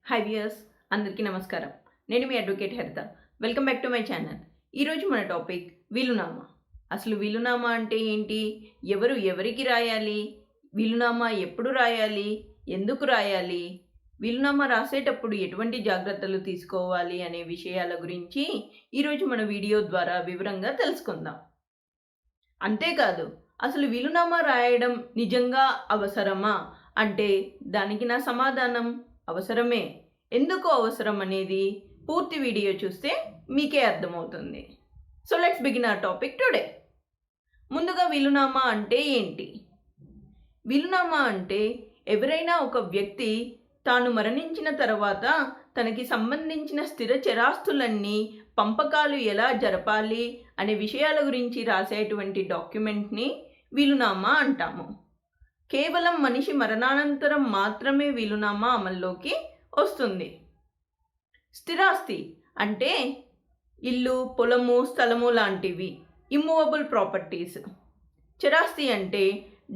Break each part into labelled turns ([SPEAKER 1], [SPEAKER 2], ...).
[SPEAKER 1] High viewers, అందరికీ నమస్కారం. నేను మీ అడ్వకేట్ హరిత. Welcome back to my channel. ఈరోజు మన టాపిక్ వీలునామా. అసలు వీలునామా అంటే ఏంటి? ఎవరు ఎవరికి రాయాలి? వీలునామా ఎప్పుడు రాయాలి? ఎందుకు రాయాలి? వీలునామా రాసేటప్పుడు ఎటువంటి జాగ్రత్తలు తీసుకోవాలి అనే విషయాల గురించి ఈరోజు మన వీడియో ద్వారా వివరంగా తెలుసుకుందాం. అంతేకాదు, అసలు వీలునామా రాయడం నిజంగా అవసరమా అంటే దానికి నా సమాధానం అవసరమే. ఎందుకు అవసరం అనేది పూర్తి వీడియో చూస్తే మీకే అర్థమవుతుంది. So let's begin our topic today. ముందుగా వీలునామా అంటే ఏంటి? వీలునామా అంటే ఎవరైనా ఒక వ్యక్తి తాను మరణించిన తర్వాత తనకి సంబంధించిన స్థిర చరాస్తులన్నీ పంపకాలు ఎలా జరపాలి అనే విషయాల గురించి రాసేటువంటి డాక్యుమెంట్ని వీలునామా అంటాము. కేవలం మనిషి మరణానంతరం మాత్రమే వీలునామా అమల్లోకి వస్తుంది. స్థిరాస్తి అంటే ఇల్లు, పొలము, స్థలము లాంటివి, ఇమ్మూవబుల్ ప్రాపర్టీస్. చరాస్తి అంటే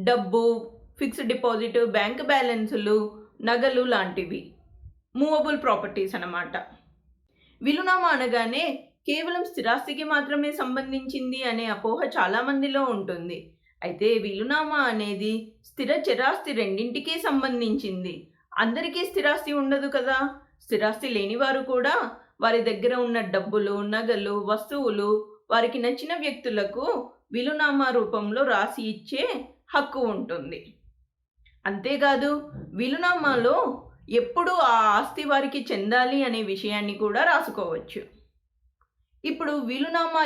[SPEAKER 1] డబ్బు, ఫిక్స్డ్ డిపాజిట్, బ్యాంక్ బ్యాలెన్సులు, నగలు లాంటివి, మూవబుల్ ప్రాపర్టీస్ అన్నమాట. వీలునామా అనగానే కేవలం స్థిరాస్తికి మాత్రమే సంబంధించింది అనే అపోహ చాలామందిలో ఉంటుంది. అయితే వీలునామా అనేది స్థిర చరాస్తి రెండింటికి సంబంధించింది. అందరికీ స్థిరాస్తి ఉండదు కదా. స్థిరాస్తి లేనివారు కూడా వారి దగ్గర ఉన్న డబ్బులు, నగలు, వస్తువులు వారికి నచ్చిన వ్యక్తులకు వీలునామా రూపంలో రాసి ఇచ్చే హక్కు ఉంటుంది. అంతేకాదు, వీలునామాలో ఎప్పుడు ఆ ఆస్తి వారికి చెందాలి అనే విషయాన్ని కూడా రాసుకోవచ్చు. ఇప్పుడు వీలునామా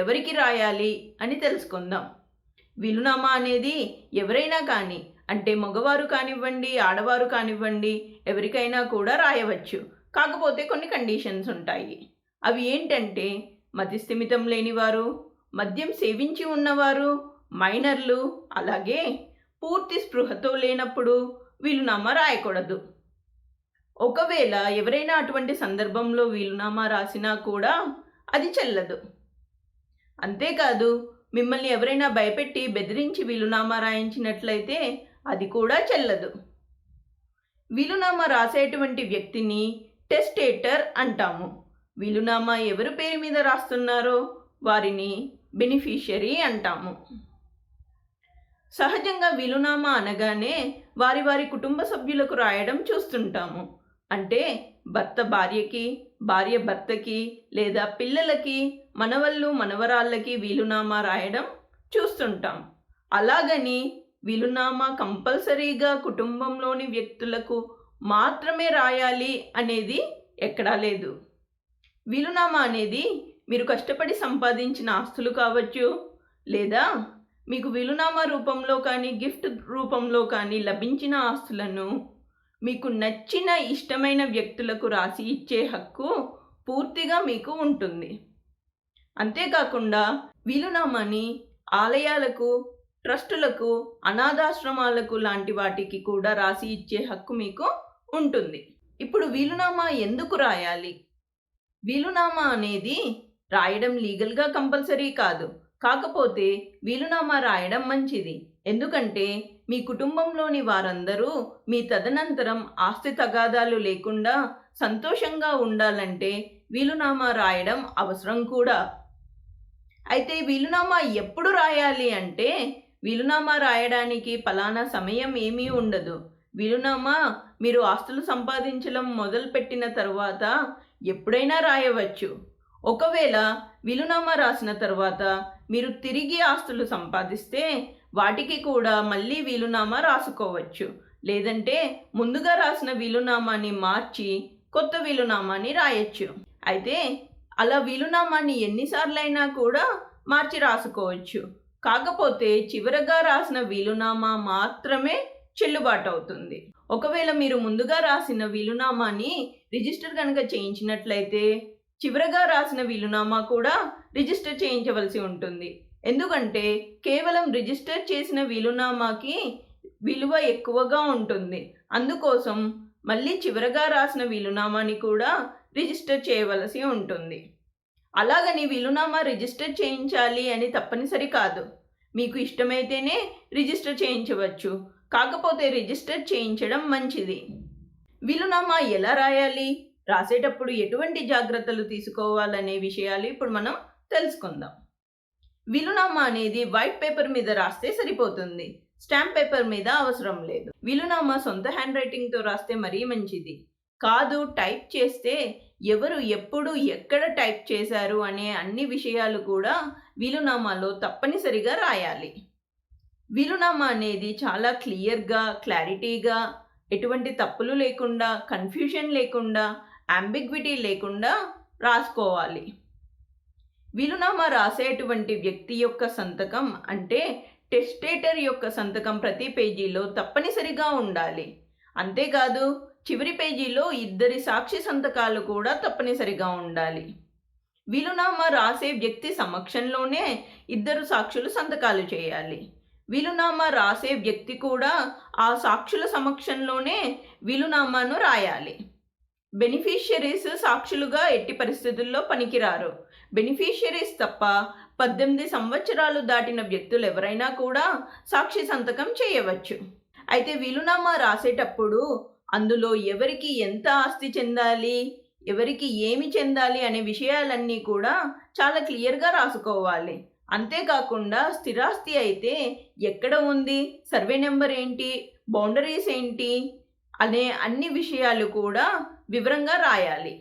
[SPEAKER 1] ఎవరికి రాయాలి అని తెలుసుకుందాం. వీలునామా అనేది ఎవరైనా కానీ, అంటే మగవారు కానివ్వండి, ఆడవారు కానివ్వండి, ఎవరికైనా కూడా రాయవచ్చు. కాకపోతే కొన్ని కండిషన్స్ ఉంటాయి. అవి ఏంటంటే మతిస్థిమితం లేనివారు, మద్యం సేవించి ఉన్నవారు, మైనర్లు, అలాగే పూర్తి స్పృహతో లేనప్పుడు వీలునామా రాయకూడదు. ఒకవేళ ఎవరైనా అటువంటి సందర్భంలో వీలునామా రాసినా కూడా అది చెల్లదు. అంతేకాదు, మిమ్మల్ని ఎవరైనా భయపెట్టి బెదిరించి వీలునామా రాయించినట్లయితే అది కూడా చెల్లదు. వీలునామా రాసేటువంటి వ్యక్తిని టెస్టేటర్ అంటాము. వీలునామా ఎవరి పేరు మీద రాస్తున్నారో వారిని బెనిఫిషియరీ అంటాము. సహజంగా వీలునామా అనగానే వారి వారి కుటుంబ సభ్యులకు రాయడం చూస్తుంటాము. అంటే భర్త భార్యకి, భార్య భర్తకి, లేదా పిల్లలకి, మనవళ్ళు మనవరాళ్ళకి వీలునామా రాయడం చూస్తుంటాం. అలాగని వీలునామా కంపల్సరీగా కుటుంబంలోని వ్యక్తులకు మాత్రమే రాయాలి అనేది ఎక్కడా లేదు. వీలునామా అనేది మీరు కష్టపడి సంపాదించిన ఆస్తులు కావచ్చు, లేదా మీకు వీలునామా రూపంలో కానీ గిఫ్ట్ రూపంలో కానీ లభించిన ఆస్తులను మీకు నచ్చిన ఇష్టమైన వ్యక్తులకు రాసి ఇచ్చే హక్కు పూర్తిగా మీకు ఉంటుంది. అంతేకాకుండా వీలునామాని ఆలయాలకు, ట్రస్టులకు, అనాథాశ్రమాలకు లాంటి వాటికి కూడా రాసి ఇచ్చే హక్కు మీకు ఉంటుంది. ఇప్పుడు వీలునామా ఎందుకు రాయాలి? వీలునామా అనేది రాయడం లీగల్గా కంపల్సరీ కాదు. కాకపోతే వీలునామా రాయడం మంచిది. ఎందుకంటే మీ కుటుంబంలోని వారందరూ మీ తదనంతరం ఆస్తి తగాదాలు లేకుండా సంతోషంగా ఉండాలంటే వీలునామా రాయడం అవసరం కూడా. అయితే వీలునామా ఎప్పుడు రాయాలి అంటే వీలునామా రాయడానికి ఫలానా సమయం ఏమీ ఉండదు. వీలునామా మీరు ఆస్తులు సంపాదించడం మొదలుపెట్టిన తర్వాత ఎప్పుడైనా రాయవచ్చు. ఒకవేళ వీలునామా రాసిన తర్వాత మీరు తిరిగి ఆస్తులు సంపాదిస్తే వాటికి కూడా మళ్ళీ వీలునామా రాసుకోవచ్చు. లేదంటే ముందుగా రాసిన వీలునామాని మార్చి కొత్త వీలునామాని రాయొచ్చు. అయితే అలా వీలునామాని ఎన్నిసార్లైనా కూడా మార్చి రాసుకోవచ్చు. కాకపోతే చివరగా రాసిన వీలునామా మాత్రమే చెల్లుబాటు అవుతుంది. ఒకవేళ మీరు ముందుగా రాసిన వీలునామాని రిజిస్టర్ కనుక చేయించినట్లయితే చివరగా రాసిన వీలునామా కూడా రిజిస్టర్ చేయించవలసి ఉంటుంది. ఎందుకంటే కేవలం రిజిస్టర్ చేసిన వీలునామాకి విలువ ఎక్కువగా ఉంటుంది. అందుకోసం మళ్ళీ చివరగా రాసిన వీలునామాని కూడా రిజిస్టర్ చేయవలసి ఉంటుంది. అలాగని వీలునామా రిజిస్టర్ చేయించాలి అని తప్పనిసరి కాదు. మీకు ఇష్టమైతేనే రిజిస్టర్ చేయించవచ్చు. కాకపోతే రిజిస్టర్ చేయించడం మంచిది. వీలునామా ఎలా రాయాలి? రాసేటప్పుడు ఎటువంటి జాగ్రత్తలు తీసుకోవాలనే విషయాలు ఇప్పుడు మనం తెలుసుకుందాం. వీలునామా అనేది వైట్ పేపర్ మీద రాస్తే సరిపోతుంది. స్టాంప్ పేపర్ మీద అవసరం లేదు. వీలునామా సొంత హ్యాండ్ రైటింగ్‌తో రాస్తే మరీ మంచిది. కాదు, టైప్ చేస్తే ఎవరు, ఎప్పుడు, ఎక్కడ టైప్ చేశారు అనే అన్ని విషయాలు కూడా వీలునామాలో తప్పనిసరిగా రాయాలి. వీలునామా అనేది చాలా క్లియర్‌గా, క్లారిటీగా, ఎటువంటి తప్పులు లేకుండా, కన్‌ఫ్యూజన్ లేకుండా, అంబిగ్విటీ లేకుండా రాసుకోవాలి. వీలునామా రాసేటువంటి వ్యక్తి యొక్క సంతకం అంటే టెస్టేటర్ యొక్క సంతకం ప్రతి పేజీలో తప్పనిసరిగా ఉండాలి. అంతేకాదు, చివరి పేజీలో ఇద్దరి సాక్షి సంతకాలు కూడా తప్పనిసరిగా ఉండాలి. వీలునామా రాసే వ్యక్తి సమక్షంలోనే ఇద్దరు సాక్షులు సంతకాలు చేయాలి. వీలునామా రాసే వ్యక్తి కూడా ఆ సాక్షుల సమక్షంలోనే వీలునామాను రాయాలి. బెనిఫిషియరీస్ సాక్షులుగా ఎట్టి పరిస్థితుల్లో పనికిరారు. బెనిఫిషియరీస్ తప్ప 18 సంవత్సరాలు దాటిన వ్యక్తులు ఎవరైనా కూడా సాక్షి సంతకం చేయవచ్చు. అయితే వీలునామా రాసేటప్పుడు అందులో ఎవరికి ఎంత ఆస్తి చెందాలి, ఎవరికి ఏమి చెందాలి అనే విషయాలన్నీ కూడా చాలా క్లియర్‌గా రాసుకోవాలి. అంతేకాకుండా స్థిరాస్తి అయితే ఎక్కడ ఉంది, సర్వే నెంబర్ ఏంటి, బౌండరీస్ ఏంటి అనే అన్ని విషయాలు కూడా వివరంగా రాయాలి.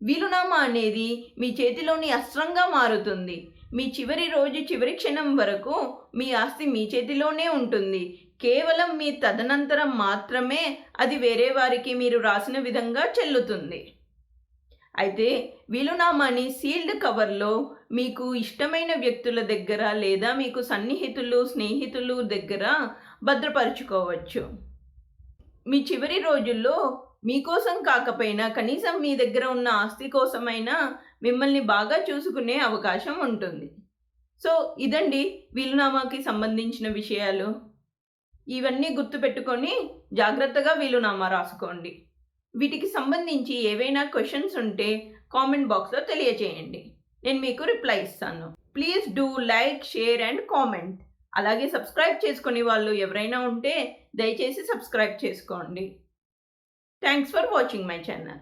[SPEAKER 1] వీలునామా అనేది మీ చేతిలోని అస్త్రంగా మారుతుంది. మీ చివరి రోజు, చివరి క్షణం వరకు మీ ఆస్తి మీ చేతిలోనే ఉంటుంది. కేవలం మీ తదనంతరం మాత్రమే అది వేరే వారికి మీరు రాసిన విధంగా చెల్లుతుంది. అయితే వీలునామాని సీల్డ్ కవర్లో మీకు ఇష్టమైన వ్యక్తుల దగ్గర లేదా మీకు సన్నిహితులు, స్నేహితులు దగ్గర భద్రపరుచుకోవచ్చు. మీ చివరి రోజుల్లో మీకోసం కాకపోయినా కనీసం మీ దగ్గర ఉన్న ఆస్తి కోసమైనా మిమ్మల్ని బాగా చూసుకునే అవకాశం ఉంటుంది. సో ఇదండి వీలునామాకి సంబంధించిన విషయాలు. ఇవన్నీ గుర్తుపెట్టుకొని జాగ్రత్తగా వీలునామా రాసుకోండి. వీటికి సంబంధించి ఏవైనా క్వశ్చన్స్ ఉంటే కామెంట్ బాక్స్లో తెలియచేయండి. నేను మీకు రిప్లై ఇస్తాను. Please do like, share and comment. అలాగే సబ్స్క్రైబ్ చేసుకునే వాళ్ళు ఎవరైనా ఉంటే దయచేసి సబ్స్క్రైబ్ చేసుకోండి. Thanks for watching my channel.